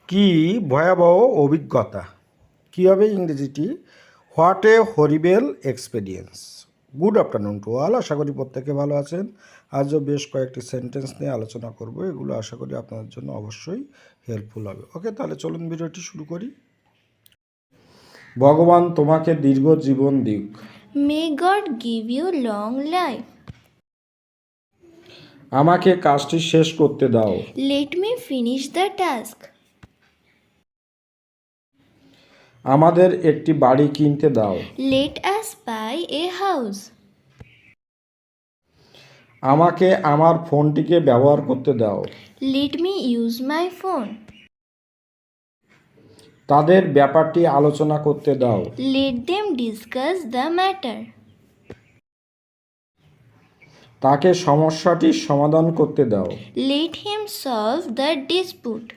কি ভয়াবহ অভিজ্ঞতা। কী হবে ইংরেজিটি? What a horrible experience. Good afternoon to all. আশা করি প্রত্যেকে ভালো আছেন। আজও বেশ কয়েকটি সেন্টেন্স নিয়ে আলোচনা করব, এগুলো আশা করি আপনাদের জন্য অবশ্যই হেল্পফুল হবে। ওকে, তাহলে চলুন ভিডিওটি শুরু করি। ভগবান তোমাকে দীর্ঘ জীবন দিক। May God give you long life. আমাকে কাজটি শেষ করতে দাও। Let me finish the task. আমাদের একটি বাড়ি কিনতে দাও। Let us buy a house. আমাকে আমার ফোনটিকে ব্যবহার করতে দাও। Let me use my phone. তাদের ব্যাপারটি আলোচনা করতে দাও। Let them discuss the matter. তাকে সমস্যাটির সমাধান করতে দাও। Let him solve the dispute.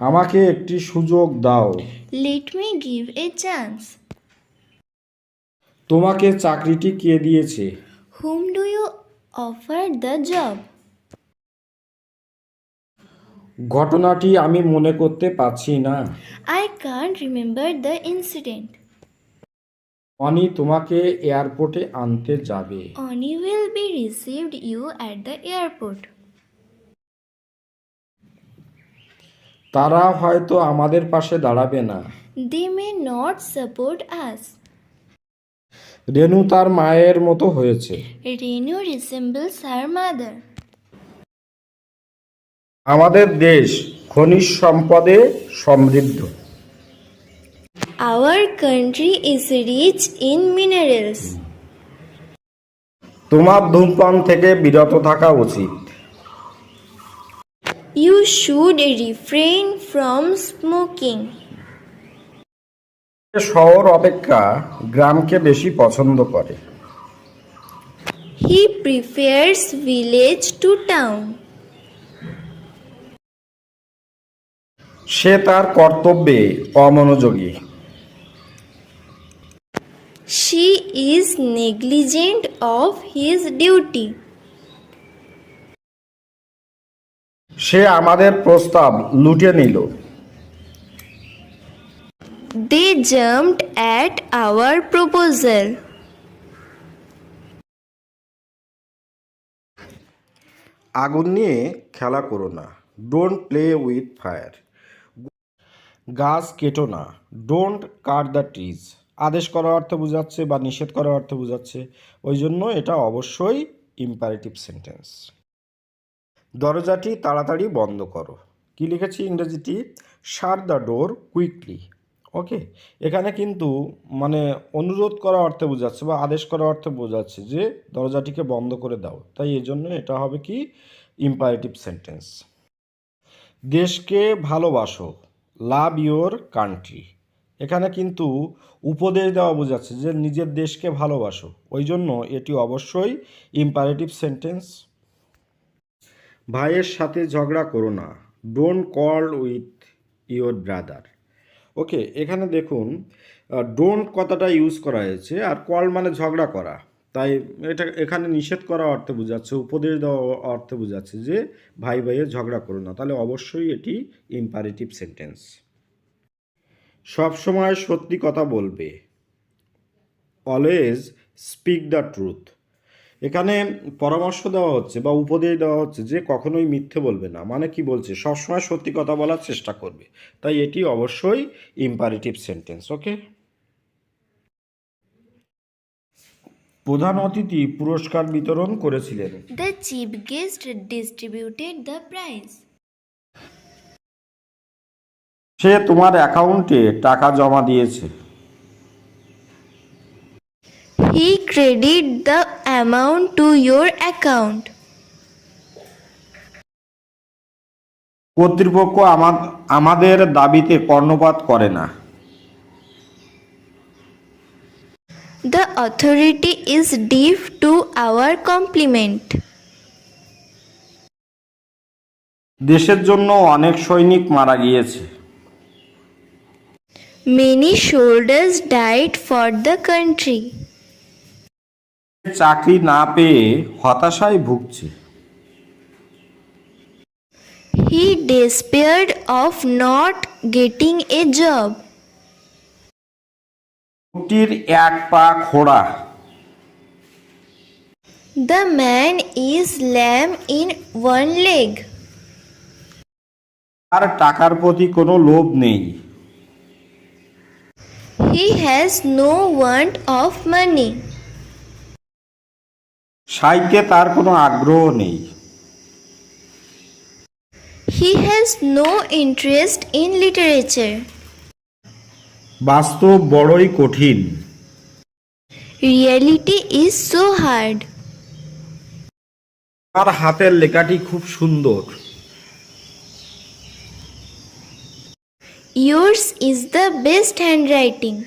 আমাকে একটি সুযোগ দাও। Let me give a chance. তোমাকে চাকরিটি কে দিয়েছে? Whom do you offer the job? ঘটনাটি আমি মনে করতে পারছি না। I can't remember the incident. অনি তোমাকে এয়ারপোর্টে আনতে যাবে। Oni will be received you at the airport. তারা হয়তো আমাদের পাশে দাঁড়াবে না। They may not support us. রেনু তার মায়ের মতো হয়েছে। Renu resembles her mother. আমাদের দেশ খনিজ সম্পদে সমৃদ্ধ। Our country is rich in minerals. তোমার ধূমপান থেকে বিরত থাকা উচিত। You should refrain from smoking. শহর অপেক্ষা গ্রামকে বেশি পছন্দ করে। He prefers village to town. সে তার কর্তব্যে অমনোযোগী। She is negligent of his duty. সে আমাদের প্রস্তাব লুটে নিল। They jumped at our proposal. আগুন নিয়ে খেলা করো না। Don't play with fire. গাছ কেটো না। Don't cut the trees. আদেশ করার অর্থে বোঝাচ্ছে বা নিষেধ করার অর্থে বোঝাচ্ছে, ওই জন্য এটা অবশ্যই ইম্পারেটিভ সেন্টেন্স। দরজাটি তাড়াতাড়ি বন্ধ করো। কি লিখেছি ইংরেজিটি? শাট দ্য ডোর কুইকলি। ওকে, এখানে কিন্তু মানে অনুরোধ করা অর্থে বোঝাচ্ছে বা আদেশ করা অর্থে বোঝাচ্ছে যে দরজাটিকে বন্ধ করে দাও, তাই এই জন্য এটা হবে কি ইম্পারেটিভ সেন্টেন্স। দেশকে ভালোবাসো। Love your country. এখানে কিন্তু উপদেশ দেওয়া বোঝাচ্ছে যে নিজের দেশকে ভালোবাসো, ওই জন্য এটি অবশ্যই ইম্পারেটিভ সেন্টেন্স। ভাইয়ের সাথে ঝগড়া করো না। Don't call with your brother. Okay, এখানে দেখুন ডোন্ট কথাটা ইউজ করা হয়েছে, আর কল মানে ঝগড়া করা, তাই এটা এখানে নিষেধ করা অর্থে বোঝাচ্ছে, উপদেশ দেওয়া অর্থে বোঝাচ্ছে যে ভাই ভাইয়ের ঝগড়া করো না, তাহলে অবশ্যই এটি ইম্পারেটিভ সেন্টেন্স। সবসময় সত্যি কথা বলবে। Always speak the truth. এখানে পরামর্শ দেওয়া হচ্ছে বা উপদেশ দেওয়া হচ্ছে যে কখনোই মিথ্যে বলবে না, মানে কি বলছে, সবসময় সত্যি কথা বলার চেষ্টা করবে, তাই এটি অবশ্যই ইম্পারেটিভ সেন্টেন্স। ওকে, প্রধান অতিথি পুরস্কার বিতরণ করেছিলেন। The chief guest distributed the prize. সে তোমার অ্যাকাউন্টে টাকা জমা দিয়েছে। He credited the amount to your account. কর্তৃপক্ষ আমাদের দাবিতে কর্ণপাত করে না। The authority is deaf to our compliment. দেশের জন্য অনেক সৈনিক মারা গিয়েছে। Many soldiers died for the country. চাকরি না পেয়ে হতাশায় ভুগছে। He despaired of not getting a job. লোকটির এক পা খোড়া। The man is lame in one leg. তার টাকার প্রতি কোনো লোভ নেই। He has no want of money. সাহিত্যে তার কোনো আগ্রহ নেই। He has no interest in literature. বাস্তব বড়ই কঠিন। Reality is so hard. তার হাতের লেখাটি খুব সুন্দর। Yours is the best handwriting.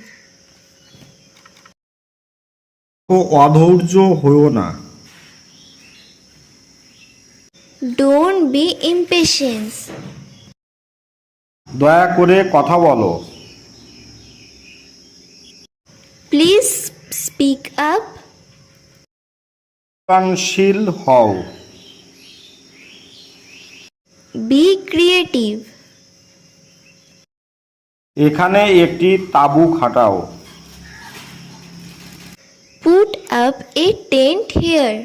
ও অধৈর্য হইও না। Don't be impatient. দয়া করে কথা বলো। Please speak up. সৃজনশীল হও। Be creative. এখানে একটি তাঁবু খাটাও। Put up a tent here.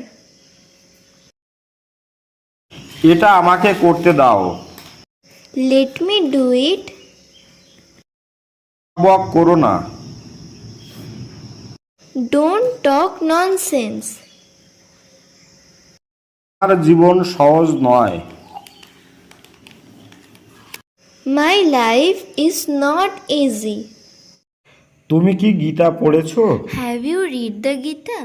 এটা আমাকে করতে দাও। Let me do it. বক করো না। Don't talk nonsense. আমার জীবন সহজ নয়। My life is not easy. তুমি কি গীতা পড়েছো? Have you read the Gita?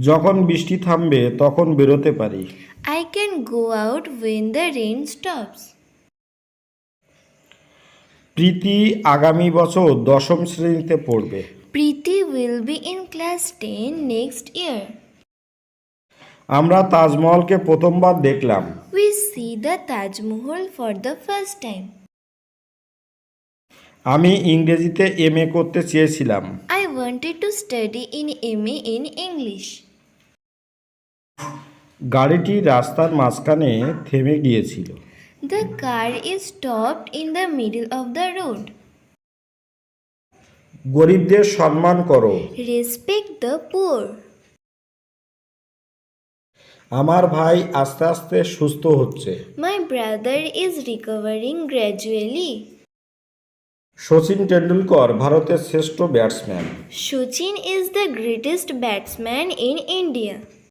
যখন বৃষ্টি থামবে তখন বেরোতে পারি। I can go out when the rain stops. প্রীতি আগামী বছর দশম শ্রেণীতে পড়বে। Preeti will be in class 10 next year. আমরা তাজমহলকে প্রথমবার দেখলাম। We see the Taj Mahal for the first time. আমি ইংরেজিতে এমএ করতে চেয়েছিলাম। I wanted to study in MA in English. গাড়িটি রাস্তার মাঝখানে থেমে গিয়েছিল। The car is stopped in the middle of the road. গরিবদের সম্মান করো। Respect the poor. আমার ভাই আস্তে আস্তে সুস্থ হচ্ছে। My brother is recovering gradually. Sachin Tendulkar ভারতের শ্রেষ্ঠ batsman. Sachin is the greatest batsman in India.